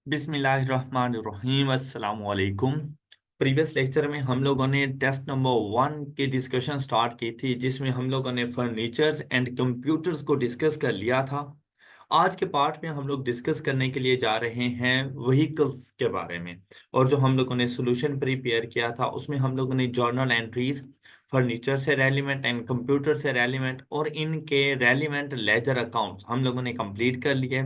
बिस्मिल्लाहिर्रहमानिर्रहीम अस्सलाम वालेकुम। प्रीवियस लेक्चर में हम लोगों ने टेस्ट नंबर 1 की डिस्कशन स्टार्ट की थी, जिसमें हम लोगों ने फर्नीचर्स एंड कंप्यूटर्स को डिस्कस कर लिया था। आज के पार्ट में हम लोग डिस्कस करने के लिए जा रहे हैं व्हीकल्स के बारे में। और जो हम लोगों ने सोल्यूशन प्रिपेयर किया था उसमें हम लोगों ने जर्नल एंट्रीज, फर्नीचर से रेलिवेंट एंड कंप्यूटर से रेलिवेंट और इनके रेलिवेंट लेजर अकाउंट्स हम लोगों ने कंप्लीट कर लिए।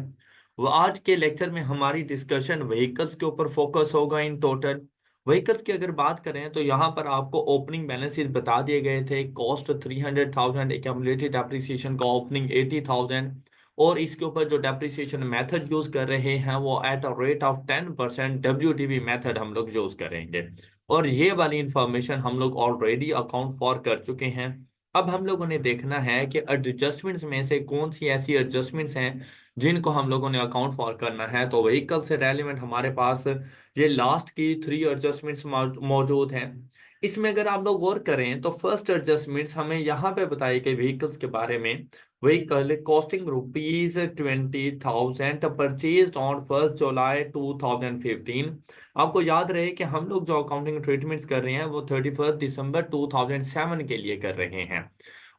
वो आज के लेक्चर में हमारी डिस्कशन व्हीकल्स के ऊपर फोकस होगा। इन टोटल व्हीकल्स की अगर बात करें तो यहाँ पर आपको ओपनिंग बैलेंसेस बता दिए गए थे। कॉस्ट 300,000, एक्यूमुलेटेड डेप्रिसिएशन का ओपनिंग 80,000। और इसके ऊपर जो डेप्रिसिएशन मेथड यूज कर रहे हैं वो eight a rate of 10% WDV method हम लोग यूज करेंगे। और ये वाली इंफॉर्मेशन हम लोग ऑलरेडी अकाउंट फॉर कर चुके हैं। अब हम लोगों ने देखना है कि एडजस्टमेंट्स में से कौन सी ऐसी एडजस्टमेंट्स हैं जिनको हम लोगों ने अकाउंट फॉर करना है। तो व्हीकल से रेलिवेंट हमारे पास ये लास्ट की 3 एडजस्टमेंट्स मौजूद हैं। इसमें अगर आप लोग गौर करें तो फर्स्ट एडजस्टमेंट्स हमें यहाँ पे बताई गई व्हीकल्स के बारे में। व्हीकल कॉस्टिंग ₹20,000 परचेज ऑन 1 जुलाई 2015। आपको याद रहे कि हम लोग जो अकाउंटिंग ट्रीटमेंट्स कर रहे हैं वो 31 दिसंबर 2007 के लिए कर रहे हैं।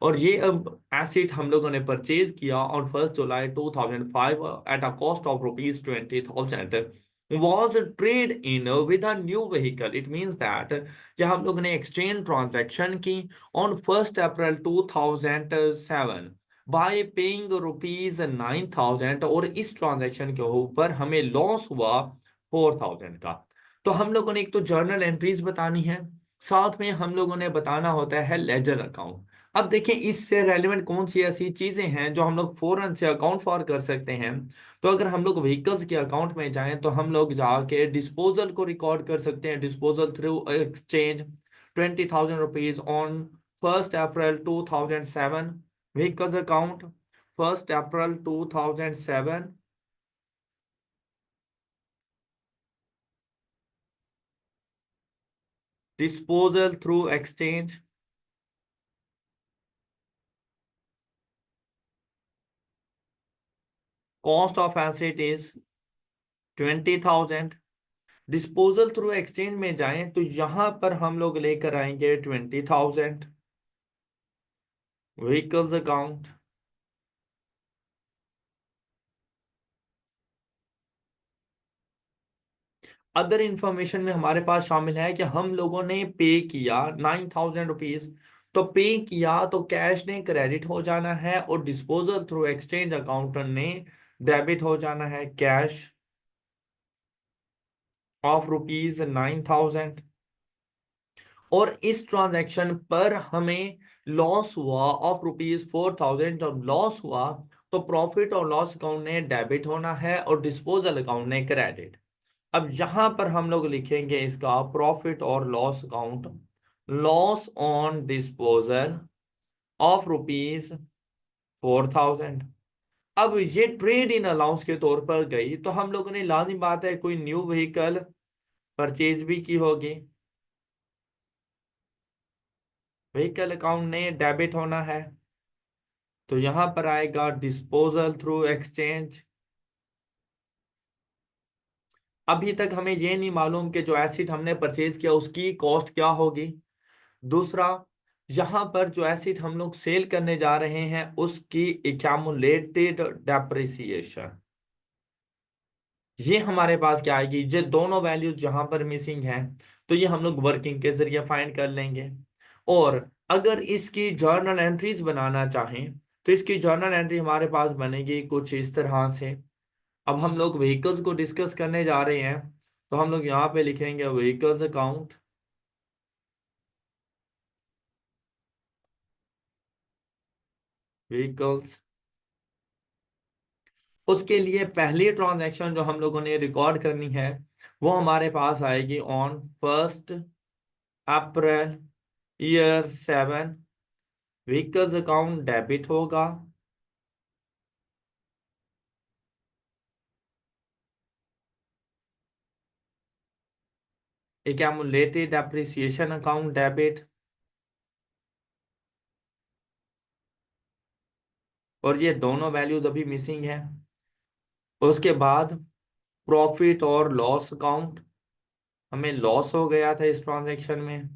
और ये अब एसेट हम लोगों ने परचेज किया on 1 July 2005 at a cost of ₹20,000 was trade in with a new vehicle. It means that कि हम लोगों ने एक्सचेंज ट्रांजैक्शन की ऑन 1 अप्रैल 2007 बाय पेइंग ₹9,000। और इस ट्रांजैक्शन के ऊपर हमें लॉस हुआ 4,000 का। तो हम लोगों ने एक तो जर्नल एंट्रीज बतानी है, साथ में हम लोगों ने बताना होता है लेजर अकाउंट। अब देखिए इससे रेलिवेंट कौन सी ऐसी चीजें हैं जो हम लोग फौरन से अकाउंट फॉर कर सकते हैं। तो अगर हम लोग व्हीकल्स के अकाउंट में जाएं तो हम लोग जाके डिस्पोजल को रिकॉर्ड कर सकते हैं। Disposal through exchange ₹20,000 on 1 April 2007। Vehicles account 1 April 2007। Disposal through exchange, cost of asset is 20,000। Disposal through exchange में जाएं तो यहां पर हम लोग लेकर आएंगे 20,000। व्हीकल्स अकाउंट, अदर इंफॉर्मेशन में हमारे पास शामिल है कि हम लोगों ने पे किया ₹9,000। तो पे किया तो कैश ने क्रेडिट हो जाना है और डिस्पोजल थ्रू एक्सचेंज अकाउंट ने डेबिट हो जाना है कैश ऑफ ₹9,000। और इस ट्रांजैक्शन पर हमें लॉस हुआ ऑफ ₹4,000। जब लॉस हुआ तो प्रॉफिट और लॉस अकाउंट ने डेबिट होना है और डिस्पोजल अकाउंट ने क्रेडिट। अब यहां पर हम लोग लिखेंगे इसका प्रॉफिट और loss account. Loss on disposal of ₹4,000। अब ये ट्रेड इन अलाउंस के तौर पर गई तो हम लोगों ने लाजमी बात है कोई न्यू व्हीकल परचेज भी की होगी। व्हीकल अकाउंट ने डेबिट होना है तो यहां पर आएगा डिस्पोजल थ्रू एक्सचेंज। अभी तक हमें ये नहीं मालूम कि जो एसिड हमने परचेज किया उसकी कॉस्ट क्या होगी। दूसरा, यहां पर जो एसिड हम लोग सेल करने जा रहे हैं उसकी एक्यूमुलेटेड डेप्रिसिएशन, ये हमारे पास क्या आएगी। ये दोनों वैल्यूज यहां पर मिसिंग हैं तो ये हम लोग वर्किंग के जरिए फाइंड कर लेंगे। और अगर इसकी जर्नल एंट्रीज बनाना चाहें तो इसकी जर्नल एंट्री हमारे पास बनेगी कुछ इस तरह से। अब हम लोग व्हीकल्स को डिस्कस करने जा रहे हैं तो हम लोग यहाँ पे लिखेंगे व्हीकल्स अकाउंट। व्हीकल्स, उसके लिए पहली ट्रांजैक्शन जो हम लोगों ने रिकॉर्ड करनी है वो हमारे पास आएगी on 1 April 2007। Vehicles account debit होगा। Accumulated depreciation account debit. और ये दोनों वैल्यूज अभी मिसिंग है। उसके बाद प्रॉफिट और लॉस अकाउंट, हमें लॉस हो गया था इस ट्रांजैक्शन में,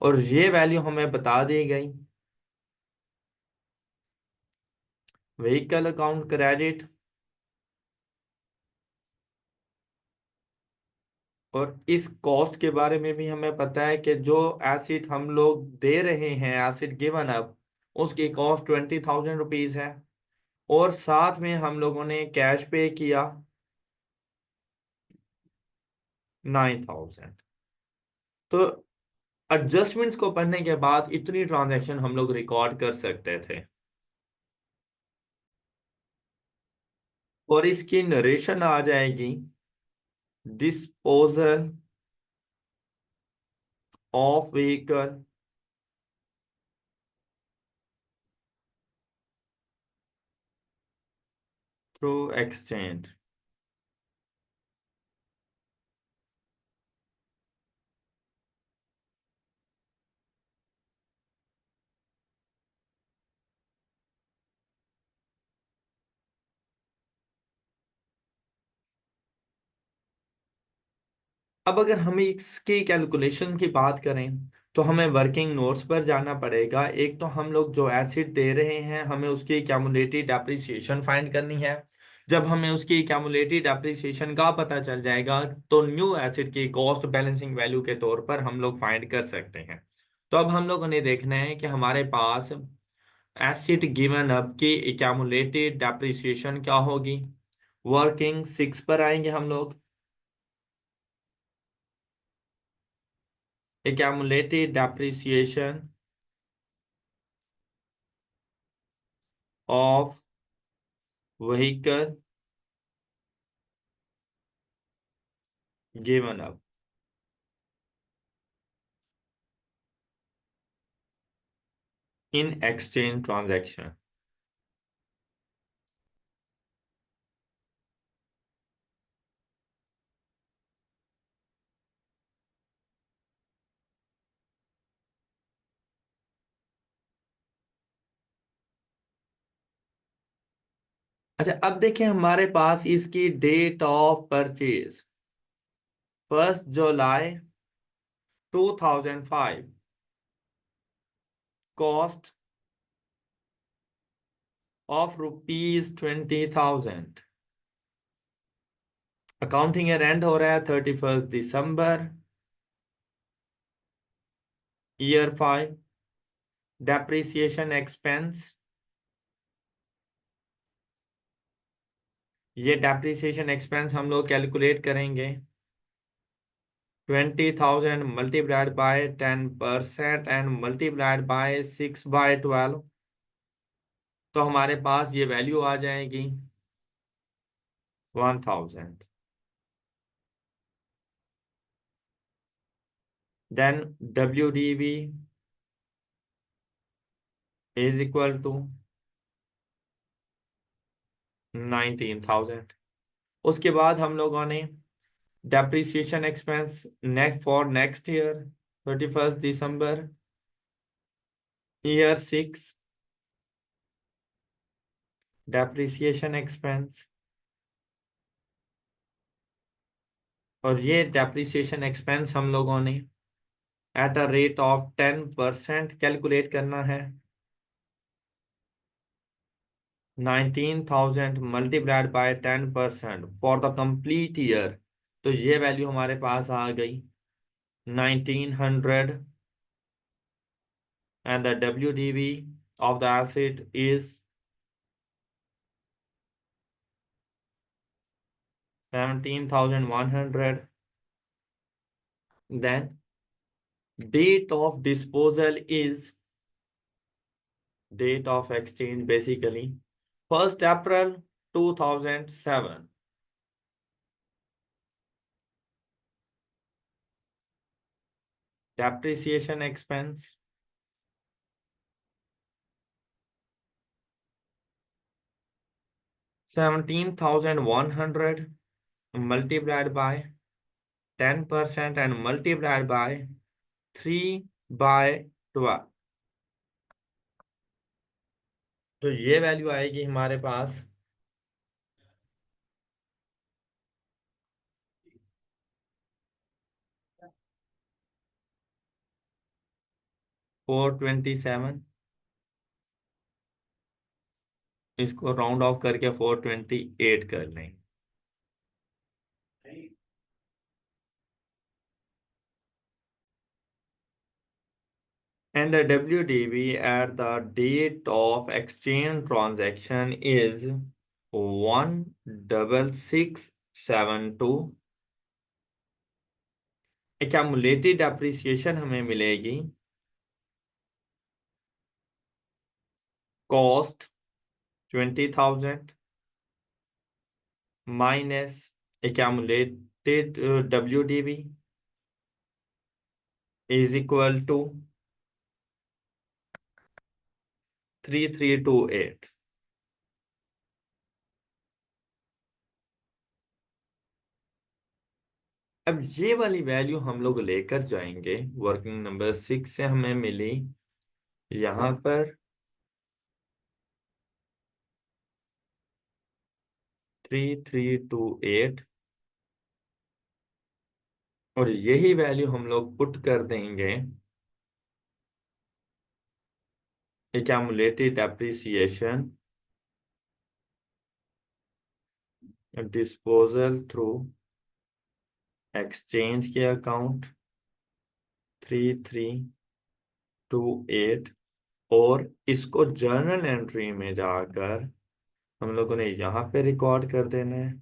और ये वैल्यू हमें बता दी गई। व्हीकल अकाउंट क्रेडिट, और इस कॉस्ट के बारे में भी हमें पता है कि जो एसिड हम लोग दे रहे हैं, एसिड गिवन अप, उसकी कॉस्ट 20,000 रुपीज है, और साथ में हम लोगों ने कैश पे किया 9,000। तो एडजस्टमेंट्स को पढ़ने के बाद इतनी ट्रांजैक्शन हम लोग रिकॉर्ड कर सकते थे। और इसकी नरेशन आ जाएगी, disposal of vehicle through exchange. अब अगर हम इसकी कैलकुलेशन की बात करें, तो हमें वर्किंग नोट्स पर जाना पड़ेगा। एक तो हम लोग जो एसिड दे रहे हैं, हमें उसकी क्यूमुलेटिव डेप्रिसिएशन फाइंड करनी है। जब हमें उसकी क्यूमुलेटिव डेप्रिसिएशन का पता चल जाएगा, तो न्यू एसिड की कॉस्ट बैलेंसिंग वैल्यू के तौर पर हम लोग फाइंड कर सकते हैं। तो अब हम लोगों ने देखना है कि हमारे पास एसिड गिवन अप की क्यूमुलेटिव डेप्रिसिएशन क्या होगी। वर्किंग 6 पर आएंगे हम लोग। accumulated depreciation of vehicle given up in exchange transaction। अच्छा, अब देखें हमारे पास इसकी date of purchase 1 July 2005, cost of ₹20,000। Accounting year end हो रहा है 31 दिसंबर, ईयर 5। डेप्रिसिएशन एक्सपेंस, ये डेप्रिसिएशन एक्सपेंस हम लोग कैलकुलेट करेंगे। 20,000 multiplied by 10% and multiplied by 6/12, तो हमारे पास ये वैल्यू आ जाएगी 1,000। Then WDV is equal to 19,000। उसके बाद हम लोगों ने depreciation expense next for next year 31 December, year 6, depreciation expense, और ये डेप्रिसिएशन एक्सपेंस हम लोगों ने at a rate of 10% calculate करना है। 19,000 multiplied by 10% for the complete year, तो ये वैल्यू हमारे पास आ गई 1900, and the WDV of the asset is 17,100। Then date of disposal is, date of exchange basically 1 April 2007। Depreciation expense 17,100 multiplied by 10% and multiplied by 3/12, तो ये value आएगी हमारे पास 427, इसको राउंड ऑफ करके 428 कर लें। And the WDV at the date of exchange transaction is 16672। Accumulated appreciation हमें मिलेगी cost 20,000 minus accumulated WDV is equal to 3328। अब ये वाली वैल्यू हम लोग लेकर जाएंगे, वर्किंग नंबर 6 से हमें मिली यहाँ पर 3328, और यही वैल्यू हम लोग पुट कर देंगे accumulated appreciation disposal through exchange के अकाउंट 3328, और इसको जर्नल एंट्री में जाकर हम लोगों ने यहाँ पे रिकॉर्ड कर देना है।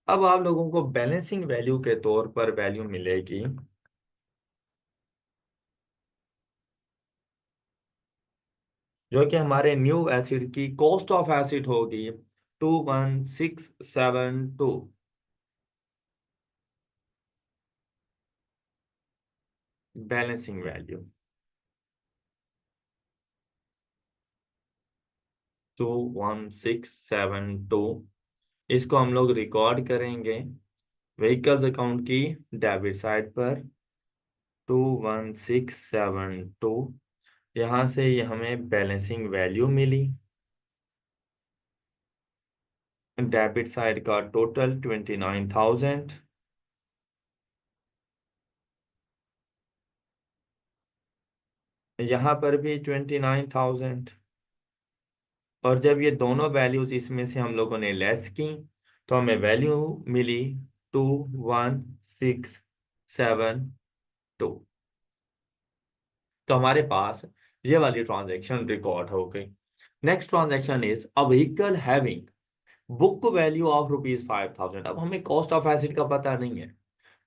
अब आप लोगों को बैलेंसिंग वैल्यू के तौर पर वैल्यू मिलेगी जो कि हमारे न्यू एसिड की कॉस्ट ऑफ एसिड होगी 21672। बैलेंसिंग वैल्यू 21672, इसको हम लोग रिकॉर्ड करेंगे व्हीकल्स अकाउंट की डेबिट साइड पर 21672। यहाँ से ये हमें बैलेंसिंग वैल्यू मिली, डेबिट साइड का टोटल 29,000, यहाँ पर भी 29,000, और जब ये दोनों वैल्यूज इसमें से हम लोगों ने लेस की तो हमें वैल्यू मिली 21672। तो हमारे पास ये वाली ट्रांजैक्शन रिकॉर्ड हो गई। Next transaction is a vehicle having book value of ₹5,000। अब हमें कॉस्ट ऑफ एसिड का पता नहीं है।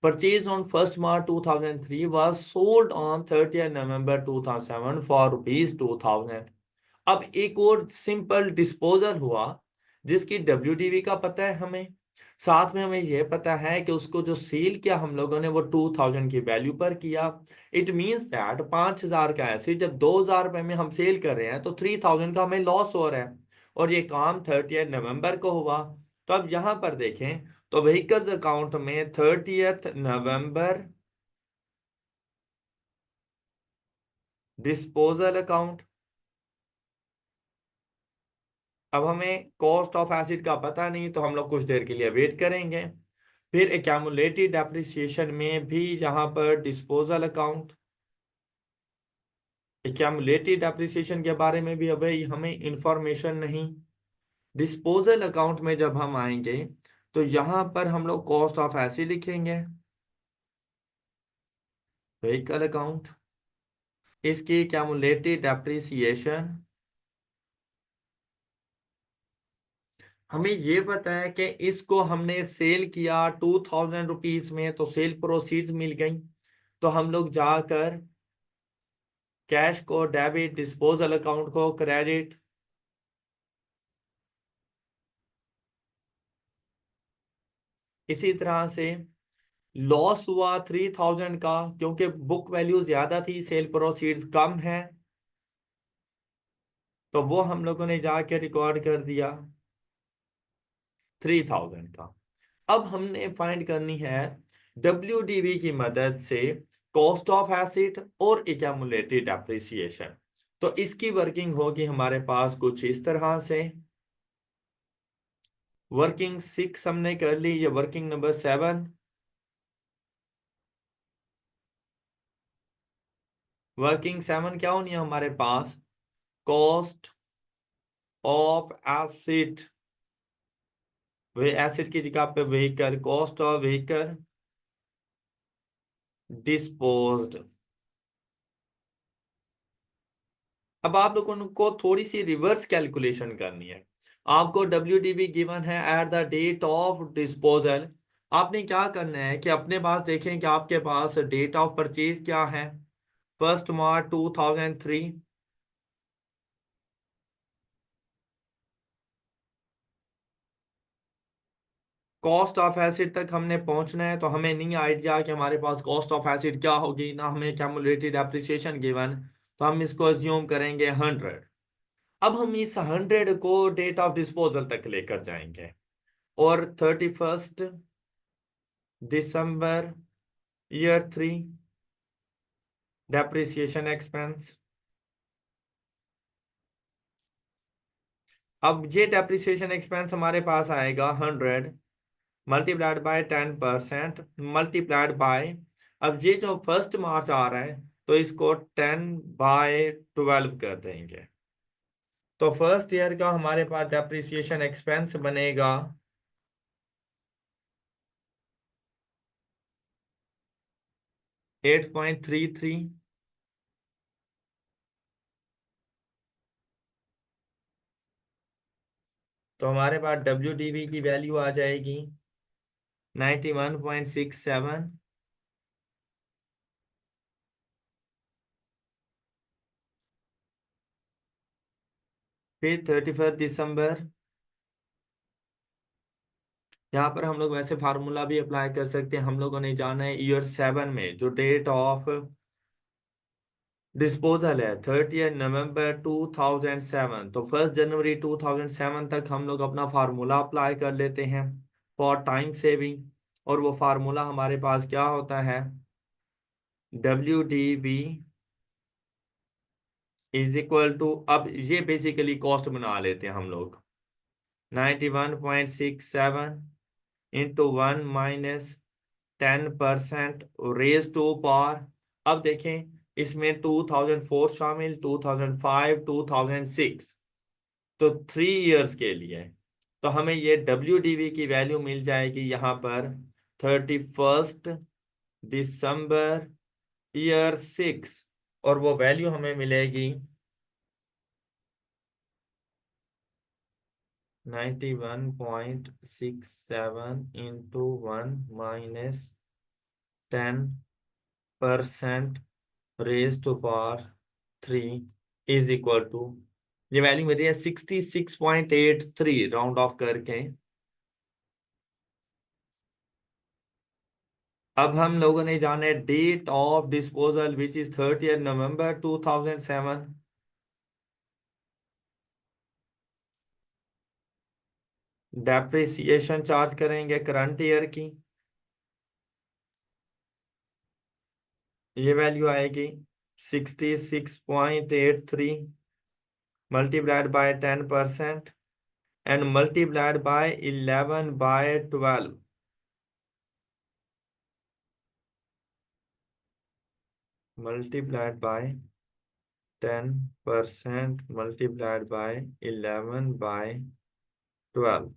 Purchased on 1st March 2003 was sold on 30th November 2007 for ₹2,000। अब एक और सिंपल डिस्पोजल हुआ जिसकी WDV का पता है हमें, साथ में हमें यह पता है कि उसको जो सेल किया हम लोगों ने वो 2,000 की वैल्यू पर किया। इट मींस दैट 5,000 का एसिड जब 2,000 रुपए में हम सेल कर रहे हैं तो 3,000 का हमें लॉस हो रहा है, और ये काम 30th नवंबर को हुआ। तो अब यहां पर देखें तो व्हीकल्स अकाउंट में 30th नवंबर डिस्पोजल अकाउंट। अब हमें कॉस्ट ऑफ एसिड का पता नहीं तो हम लोग कुछ देर के लिए वेट करेंगे। फिर एक्यूमुलेटेड डेप्रिसिएशन में भी यहाँ पर डिस्पोजल अकाउंट, एक्यूमुलेटेड डेप्रिसिएशन के बारे में भी अभी हमें इंफॉर्मेशन नहीं। डिस्पोजल अकाउंट में जब हम आएंगे तो यहाँ पर हम लोग कॉस्ट ऑफ एसिड लिखेंगे, व्हीकल अकाउंट, इसकी एक्यूमुलेटेड डेप्रिसिएशन। हमें ये पता है कि इसको हमने सेल किया 2,000 रुपीज में तो सेल प्रोसीड्स मिल गई, तो हम लोग जाकर कैश को डेबिट, डिस्पोजल अकाउंट को क्रेडिट। इसी तरह से लॉस हुआ 3,000 का क्योंकि बुक वैल्यू ज्यादा थी, सेल प्रोसीड्स कम है, तो वो हम लोगों ने जाके रिकॉर्ड कर दिया 3,000 का। अब हमने फाइंड करनी है WDV की मदद से कॉस्ट ऑफ एसिड और एक्यूमुलेटेड एप्रिसिएशन। तो इसकी वर्किंग होगी हमारे पास कुछ इस तरह से। वर्किंग 6 हमने कर ली, ये वर्किंग नंबर 7। वर्किंग 7 क्या होनी है हमारे पास? कॉस्ट ऑफ एसिड, वे एसिड की जगह पे vehicle, cost of vehicle disposed. अब आप लोगों को थोड़ी सी रिवर्स कैलकुलेशन करनी है। आपको WDV गिवन है at the date of disposal. आपने क्या करना है कि अपने पास देखें कि आपके पास डेट ऑफ परचेज क्या है। 1 मार्च 2003। कॉस्ट ऑफ एसिड तक हमने पहुंचना है, तो हमें नहीं आइडिया कि हमारे पास कॉस्ट ऑफ एसिड क्या होगी, ना हमें कैलकुलेटेड एप्रिसिएशन गिवन। तो हम इसको अज्यूम करेंगे 100। अब हम इस 100 को डेट ऑफ डिस्पोजल तक लेकर जाएंगे, और 31 दिसंबर ईयर 3 डेप्रिसिएशन एक्सपेंस। अब ये डेप्रिसिएशन एक्सपेंस हमारे पास आएगा 100 मल्टीप्लाइड बाय 10% मल्टीप्लाइड बाय, अब ये जो 1 मार्च आ रहा है तो इसको 10/12 कर देंगे। तो फर्स्ट ईयर का हमारे पास डेप्रिसिएशन एक्सपेंस बनेगा 8.33। तो हमारे पास WDV की वैल्यू आ जाएगी 91.67। फिर 31 दिसंबर, यहाँ पर हम लोग वैसे फार्मूला भी अप्लाई कर सकते हैं। हम लोगों ने जाना है ईयर 7 में जो डेट ऑफ डिस्पोजल है 30 नवंबर 2007, तो 1 जनवरी 2007 तक हम लोग अपना फार्मूला अप्लाई कर लेते हैं फॉर टाइम सेविंग। और वो फार्मूला हमारे पास क्या होता है? WDV इज इक्वल टू, अब ये बेसिकली कॉस्ट बना लेते हैं हम लोग, 91.67 इंटू 1 - 10% रेज टू पावर। अब देखें इसमें 2004 शामिल, 2005, 2006, तो 3 इयर्स के लिए। तो हमें ये WDV की वैल्यू मिल जाएगी यहाँ पर 31 दिसंबर ईयर 6, और वो वैल्यू हमें मिलेगी 91.67 into 1 - 10% raise to power 3 is equal to, ये वैल्यू मेरी है 66.83 राउंड ऑफ करके। अब हम लोगों ने जाने date of disposal which is 30 November 2007। Depreciation charge करेंगे करंट ईयर की, ये वैल्यू आएगी 66.83 multiplied by 10% and multiplied by 11/12। Multiplied by 10% multiplied by 11/12,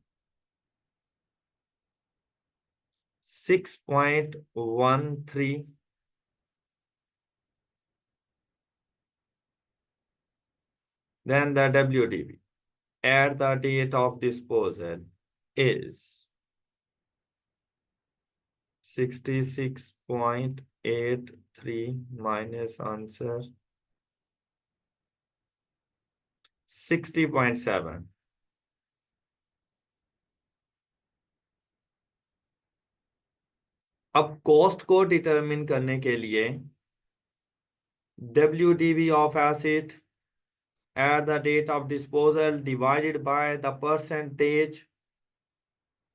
6.13। Then the WDV at the date of disposal is 66.83 minus answer 60.7। अब cost को determine करने के लिए WDV of acid at the date of disposal divided by the percentage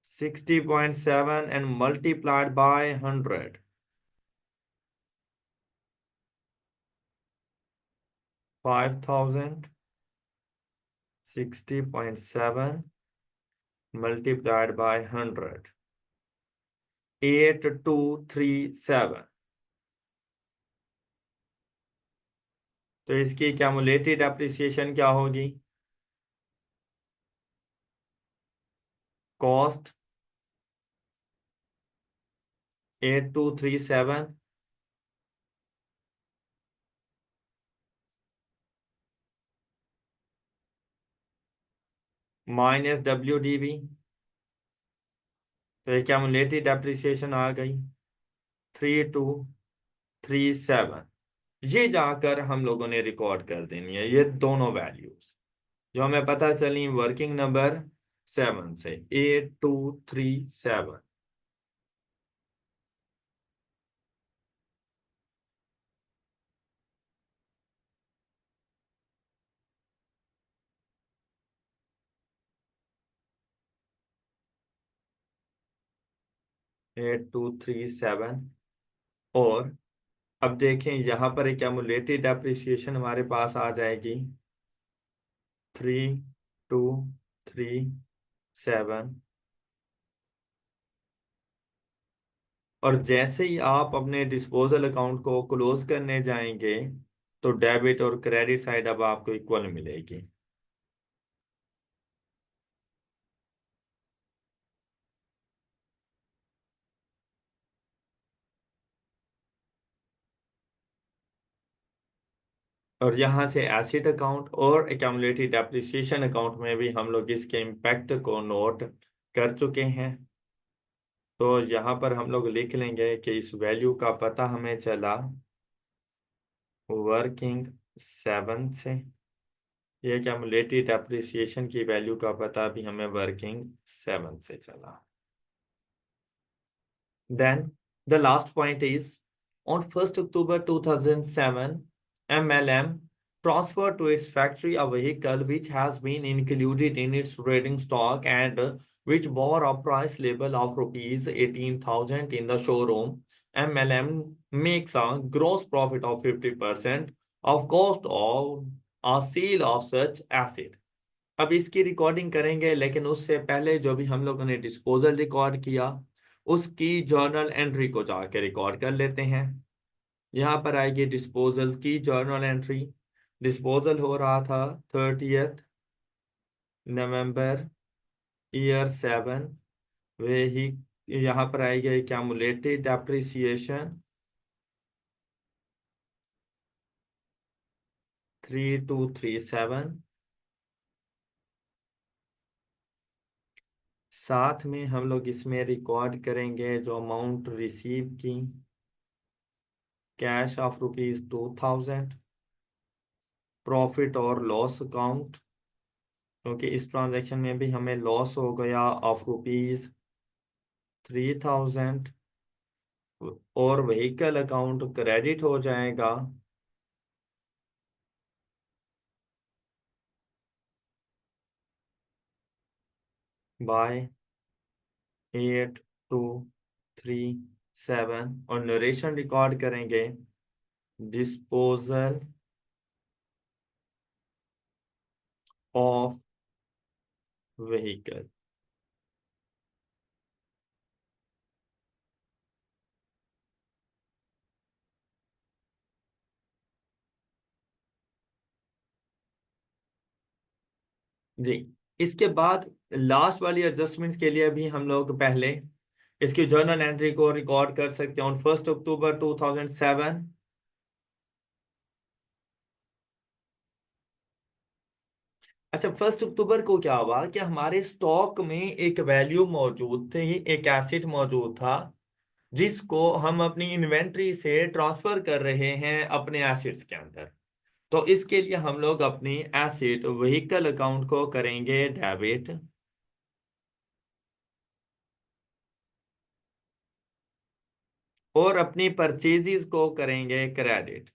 60.7 and multiplied by 100, 5000 60.7 multiplied by 100, 8237। तो इसकी cumulated depreciation क्या होगी? Cost 8237 minus WDV। तो ये क्यूमुलेटेड डेप्रिसिएशन आ गई 3237। ये जाकर हम लोगों ने रिकॉर्ड कर देनी है ये दोनों वैल्यूज जो हमें पता चली वर्किंग नंबर 7 से 8237। 8237। और अब देखें यहाँ पर एक क्यूमुलेटेड डेप्रिसिएशन हमारे पास आ जाएगी 3237। और जैसे ही आप अपने डिस्पोजल अकाउंट को क्लोज करने जाएंगे तो डेबिट और क्रेडिट साइड अब आपको इक्वल मिलेगी। और यहाँ से एसेट अकाउंट और एक्यूमुलेटेड डेप्रिसिएशन अकाउंट में भी हम लोग इसके इम्पैक्ट को नोट कर चुके हैं। तो यहाँ पर हम लोग लिख लेंगे कि इस वैल्यू का पता हमें चला वर्किंग 7 से। ये क्यूमुलेटेड डेप्रिसिएशन की वैल्यू का पता भी हमें वर्किंग 7 से चला। Then the last point is on 1st October 2007, MLM transferred to its factory a vehicle which has been included in its trading stock and which bore a price label of rupees 18,000 in the showroom. MLM makes a gross profit of 50% of cost of a sale of such asset. अब इसकी recording करेंगे लेकिन उससे पहले जो भी हम लोगों ने डिस्पोजल रिकॉर्ड किया उसकी जर्नल एंट्री को जाके रिकॉर्ड कर लेते हैं। यहाँ पर आएगी डिस्पोजल की जर्नल एंट्री। डिस्पोजल हो रहा था 30 नवंबर ईयर 7। वही यहाँ पर आएगी क्यूमुलेटेड डेप्रिसिएशन 3237। साथ में हम लोग इसमें रिकॉर्ड करेंगे जो अमाउंट रिसीव की कैश ऑफ रुपीज 2000। प्रॉफिट और लॉस अकाउंट क्योंकि इस ट्रांजैक्शन में भी हमें लॉस हो गया ऑफ रुपीज 3000। और व्हीकल अकाउंट क्रेडिट हो जाएगा बाय 8237। और नरेशन रिकॉर्ड करेंगे डिस्पोजल ऑफ व्हीकल। जी। इसके बाद लास्ट वाली एडजस्टमेंट्स के लिए भी हम लोग पहले इसकी जर्नल एंट्री को रिकॉर्ड कर सकते हैं ऑन 1 अक्टूबर 2007। अच्छा, 1 अक्टूबर को क्या हुआ कि हमारे स्टॉक में एक वैल्यू मौजूद थी, एक एसेट मौजूद था जिसको हम अपनी इन्वेंट्री से ट्रांसफर कर रहे हैं अपने एसेट्स के अंदर। तो इसके लिए हम लोग अपनी एसेट व्हीकल अकाउंट को करेंगे डेबिट और अपनी परचेजेस को करेंगे क्रेडिट।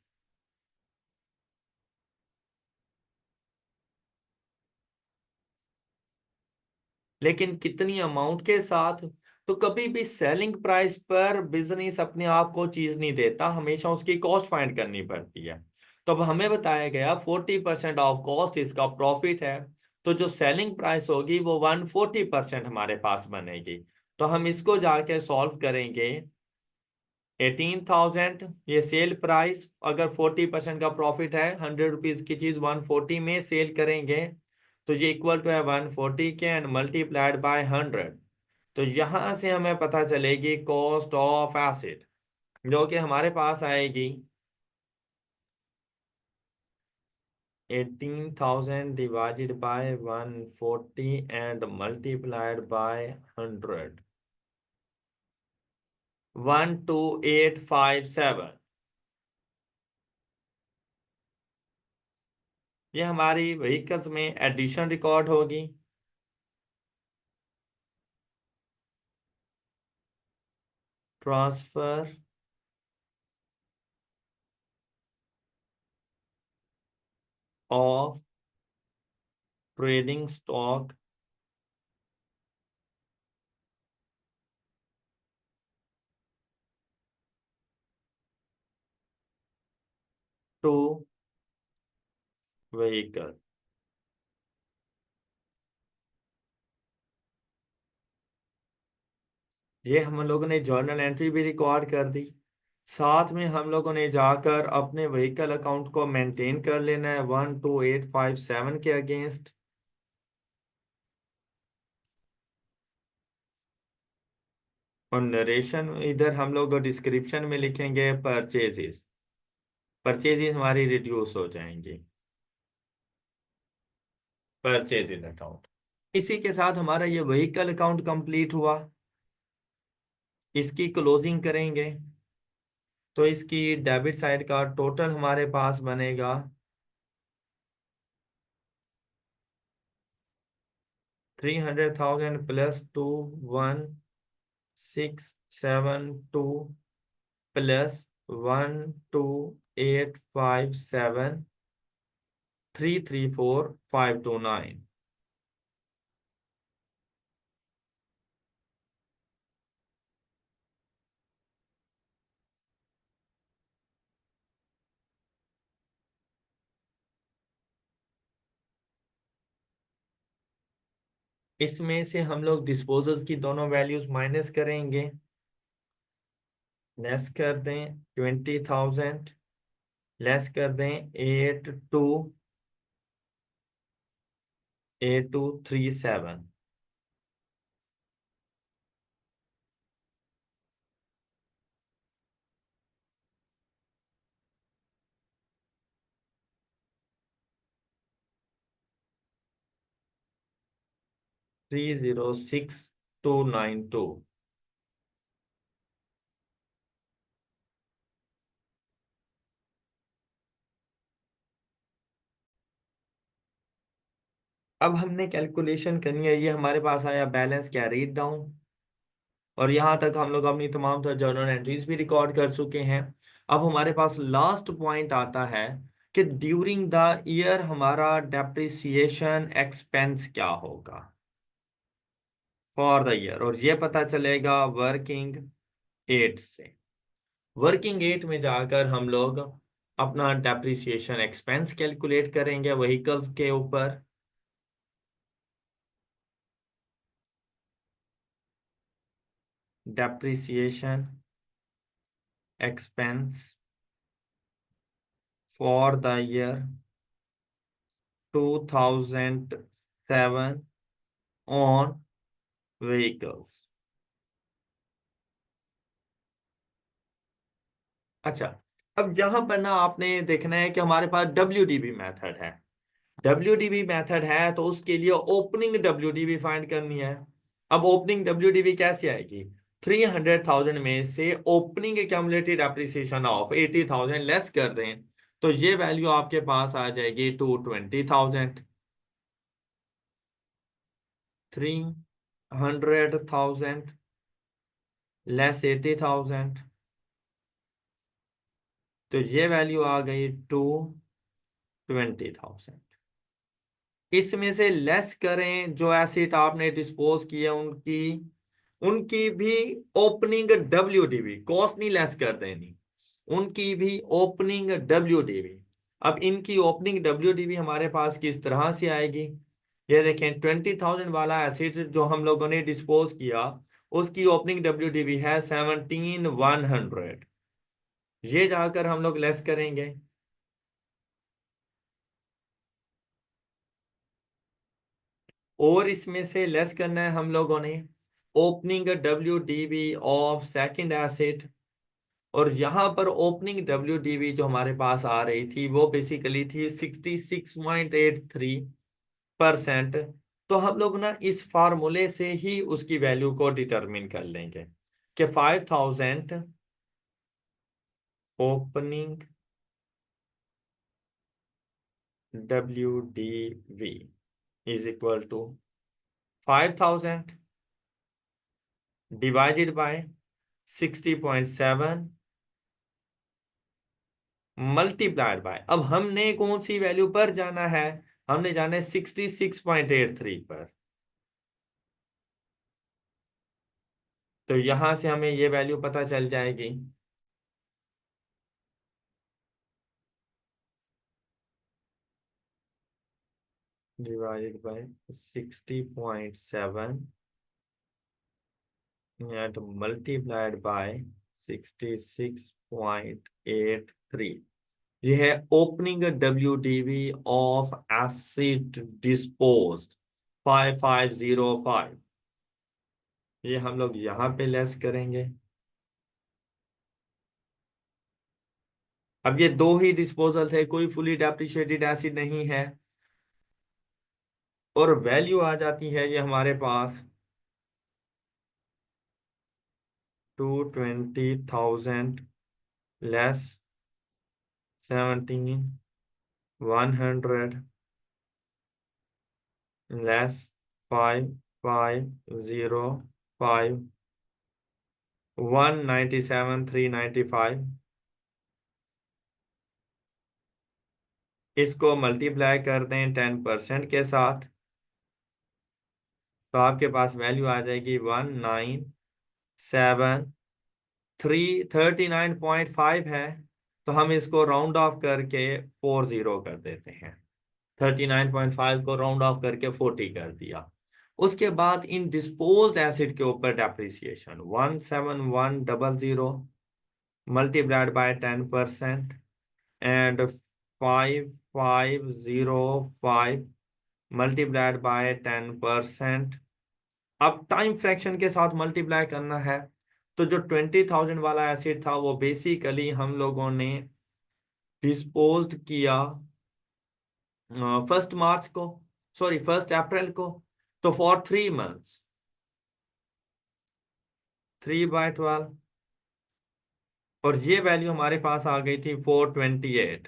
लेकिन कितनी अमाउंट के साथ? तो कभी भी सेलिंग प्राइस पर बिजनेस अपने आप को चीज नहीं देता, हमेशा उसकी कॉस्ट फाइंड करनी पड़ती है। तो अब हमें बताया गया 40% ऑफ कॉस्ट इसका प्रॉफिट है। तो जो सेलिंग प्राइस होगी वो 140% हमारे पास बनेगी। तो हम इसको जाके सॉल्व करेंगे 18,000 ये सेल प्राइस, अगर 40% का प्रॉफिट है, 100 रुपीज की चीज 140 में सेल करेंगे, तो ये इक्वल टू है 140 के एंड मल्टीप्लाइड बाय 100। तो यहां से हमें पता चलेगी कॉस्ट ऑफ एसिड, जो कि हमारे पास आएगी 18,000 divided by 140 and multiplied by 100, 12857। ये हमारी व्हीकल्स में एडिशन रिकॉर्ड होगी। Transfer of trading stock to vehicle. ये हम लोगों ने जर्नल एंट्री भी रिकॉर्ड कर दी। साथ में हम लोगों ने जाकर अपने व्हीकल अकाउंट को मेंटेन कर लेना है 12857 के अगेंस्ट। और नरेशन इधर हम लोग डिस्क्रिप्शन में लिखेंगे परचेजेस। परचेजेस हमारी रिड्यूस हो जाएंगी, परचेजेस अकाउंट। इसी के साथ हमारा ये व्हीकल अकाउंट कंप्लीट हुआ। इसकी क्लोजिंग करेंगे तो इसकी डेबिट साइड का टोटल हमारे पास बनेगा 300,000 प्लस 21672 प्लस 12857 334529। इसमें से हम लोग डिस्पोजल्स की दोनों वैल्यूज माइनस करेंगे। लेस कर दें 20,000, लेस कर दें 8237, 306292। अब हमने कैलकुलेशन करनी है। ये हमारे पास आया बैलेंस कैरीड डाउन, और यहाँ तक हम लोग अपनी तमाम तरह जर्नल एंट्रीज भी रिकॉर्ड कर चुके हैं। अब हमारे पास लास्ट पॉइंट आता है कि ड्यूरिंग द ईयर हमारा डेप्रिसिएशन एक्सपेंस क्या होगा फॉर द ईयर, और ये पता चलेगा वर्किंग एट से। वर्किंग एट में जाकर हम लोग अपना डेप्रिसिएशन एक्सपेंस कैलकुलेट करेंगे व्हीकल्स के ऊपर। Depreciation expense for the year 2007 on vehicles. अच्छा, अब यहां पर ना आपने देखना है कि हमारे पास WDB मेथड है। WDB मेथड है तो उसके लिए ओपनिंग WDB फाइंड करनी है। अब ओपनिंग WDB कैसे आएगी? 300,000 में से opening accumulated appreciation of 80,000 less कर दें, तो ये वैल्यू आपके पास आ जाएगी 220,000। 300,000 लेस 80,000, तो ये वैल्यू आ गई 220,000। इसमें से लेस करें जो एसेट आपने डिस्पोज किए उनकी, उनकी भी ओपनिंग WDB, कॉस्ट नहीं लेस कर देनी, उनकी भी ओपनिंग WDB। अब इनकी ओपनिंग WDB हमारे पास किस तरह से आएगी? ये देखें, 20,000 वाला एसेट जो हम लोगों ने डिस्पोज किया उसकी ओपनिंग WDV है 17,100। ये जाकर हम लोग लेस करेंगे, और इसमें से लेस करना है हम लोगों ने opening WDV of second asset. और यहाँ पर ओपनिंग WDV जो हमारे पास आ रही थी वो बेसिकली थी 66.83%। तो हम लोग ना इस फार्मूले से ही उसकी वैल्यू को डिटरमिन कर लेंगे कि 5,000 opening WDV is equal to 5,000 divided by 60.7 multiplied by, अब हमने कौन सी वैल्यू पर जाना है, हमने जाना है 66.83 पर। तो यहां से हमें ये वैल्यू पता चल जाएगी। Divided by 60.7 and multiplied bye 66.83। ये है opening WDV of acid disposed 5505। ये हम लोग यहाँ पे लेस करेंगे। अब ये दो ही डिस्पोजल थे, कोई फुली डेप्रिशिएटेड एसिड नहीं है, और वैल्यू आ जाती है ये हमारे पास 220,000 लेस 17,100 लेस 5,505 197,395। इसको मल्टीप्लाई कर दें 10% के साथ, तो आपके पास वैल्यू आ जाएगी 197,339.5 है। तो हम इसको राउंड ऑफ करके 40 कर देते हैं। 39.5 को राउंड ऑफ करके 40 कर दिया। उसके बाद इन डिस्पोज्ड एसिड के ऊपर depreciation 171,100 multiplied by 10% and 5,505 multiplied by 10%। अब टाइम फ्रैक्शन के साथ मल्टीप्लाई करना है। तो जो 20,000 वाला एसिड था वो बेसिकली हम लोगों ने डिस्पोज्ड किया 1 मार्च को, सॉरी 1 अप्रैल को। तो फॉर 3 मंथ्स 3/12, और ये वैल्यू हमारे पास आ गई थी 428।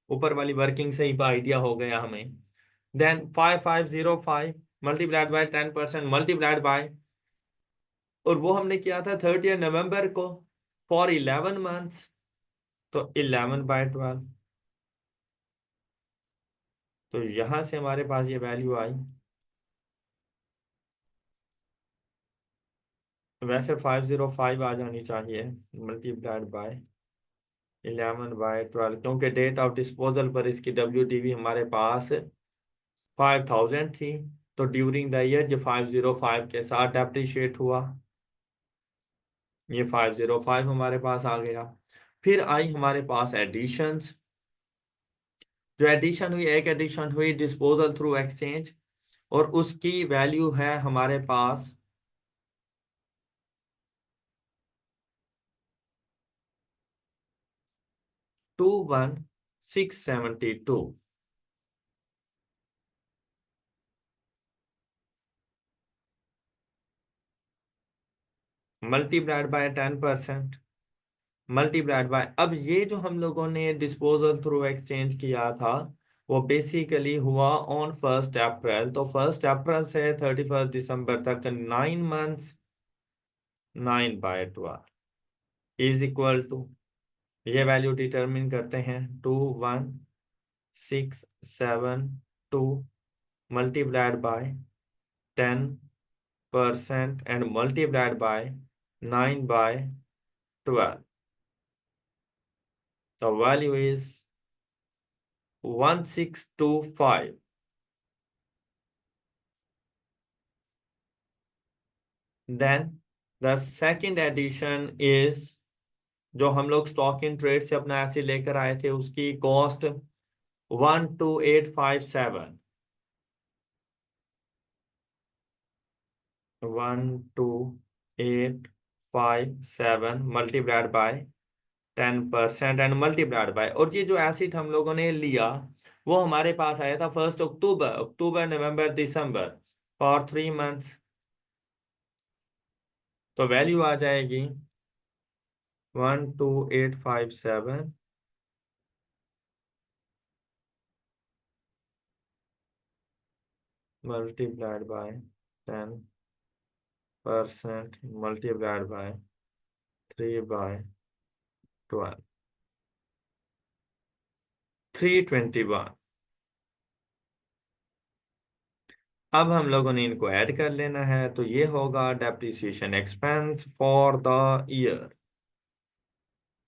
ऊपर वाली वर्किंग से ही आइडिया हो गया हमें। Then 5,505 multiplied by 10% multiplied by, और वो हमने किया था 30 नवंबर को फॉर 11 मंथ्स। तो 11/12। तो यहां से हमारे पास ये वैल्यू आई। वैसे 505 आ जानी चाहिए मल्टीप्लाइड बाय 11/12, क्योंकि डेट ऑफ डिस्पोजल पर इसकी WDV हमारे पास 5,000 थी। तो ड्यूरिंग द ईयर ये 505 के साथ डेप्रिशिएट हुआ। ये 505 हमारे पास आ गया। फिर आई हमारे पास एडिशंस। जो एडिशन हुई, एक एडिशन हुई डिस्पोजल थ्रू एक्सचेंज, और उसकी वैल्यू है हमारे पास 21,672 मल्टीप्लाइड बाय 10% मल्टीप्लाइड बाय, अब ये जो हम लोगों ने डिस्पोजल थ्रू एक्सचेंज किया था वो बेसिकली हुआ ऑन 1 अप्रैल। तो 1 अप्रैल से 31 दिसंबर तक 9 मंथ्स 9/12 इज इक्वल टू, ये वैल्यू डिटरमिन करते हैं 21,672 multiplied by 10% and multiplied bye 9/12। The value is 1625। Then the second edition is, जो हम लोग स्टॉक इन ट्रेड से अपना ऐसे लेकर आए थे, उसकी cost 12857, 12857 multiplied by 10% and multiplied by, और ये जो एसिड हम लोगों ने लिया वो हमारे पास आया था 1 अक्टूबर, नवंबर, दिसंबर, फॉर 3 मंथ्स। तो वैल्यू आ जाएगी 12857 मल्टीप्लाइड बाय 10% मल्टीप्लाइड बाय 3/12, 321। अब हम लोगों ने इनको ऐड कर लेना है, तो ये होगा depreciation expense for the year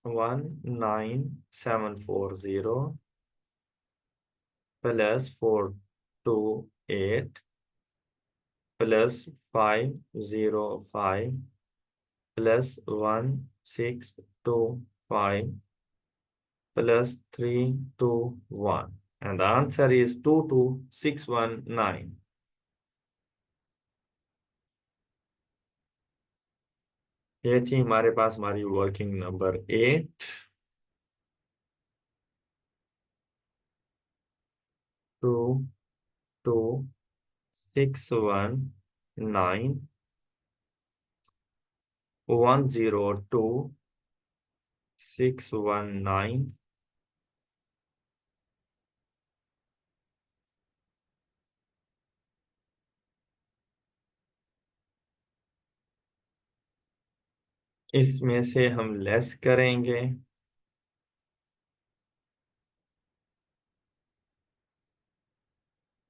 19740 +428 +505 +1625 +321, and the answer is 22619। ये थी हमारे पास हमारी वर्किंग नंबर 8। 22619 102 619। इसमें से हम लेस करेंगे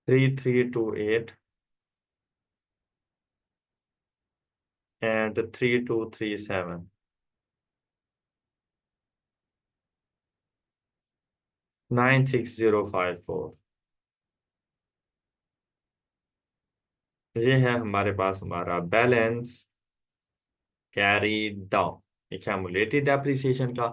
3328 and 3237, 96054। ये है हमारे पास हमारा balance carry down accumulated depreciation का।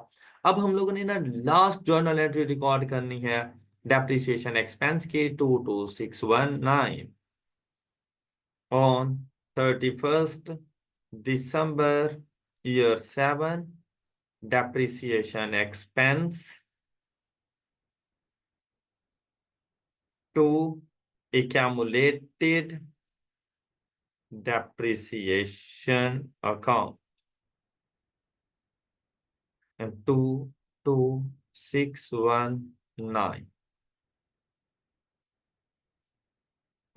अब हम लोगों ने ना लास्ट जर्नल एंट्री रिकॉर्ड करनी है डेप्रिसिएशन एक्सपेंस की 22619 on 31st December year 7, depreciation expense to accumulated depreciation account, and 22619,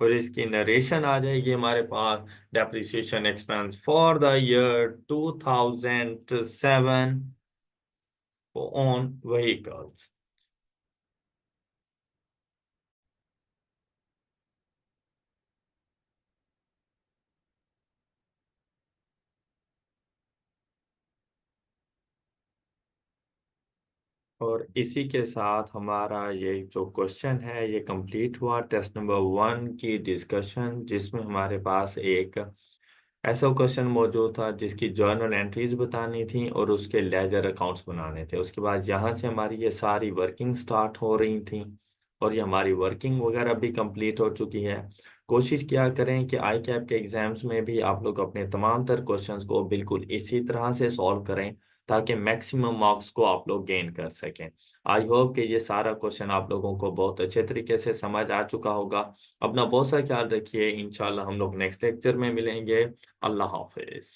और इसकी नरेशन आ जाएगी हमारे पास depreciation expense for the year 2007 on vehicles. और इसी के साथ हमारा ये जो क्वेश्चन है ये कंप्लीट हुआ, टेस्ट नंबर 1 की डिस्कशन, जिसमें हमारे पास एक ऐसा क्वेश्चन मौजूद था जिसकी जर्नल एंट्रीज बतानी थी और उसके लेजर अकाउंट्स बनाने थे। उसके बाद यहाँ से हमारी ये सारी वर्किंग स्टार्ट हो रही थी और ये हमारी वर्किंग वगैरह भी कंप्लीट हो चुकी है। कोशिश किया करें कि आई कैप के एग्जाम्स में भी आप लोग अपने तमाम तर क्वेश्चंस को बिल्कुल इसी तरह से सॉल्व करें ताकि मैक्सिमम मार्क्स को आप लोग गेन कर सकें। आई होप कि ये सारा क्वेश्चन आप लोगों को बहुत अच्छे तरीके से समझ आ चुका होगा। अपना बहुत सा ख्याल रखिए, इंशाल्लाह हम लोग नेक्स्ट लेक्चर में मिलेंगे। अल्लाह हाफिज।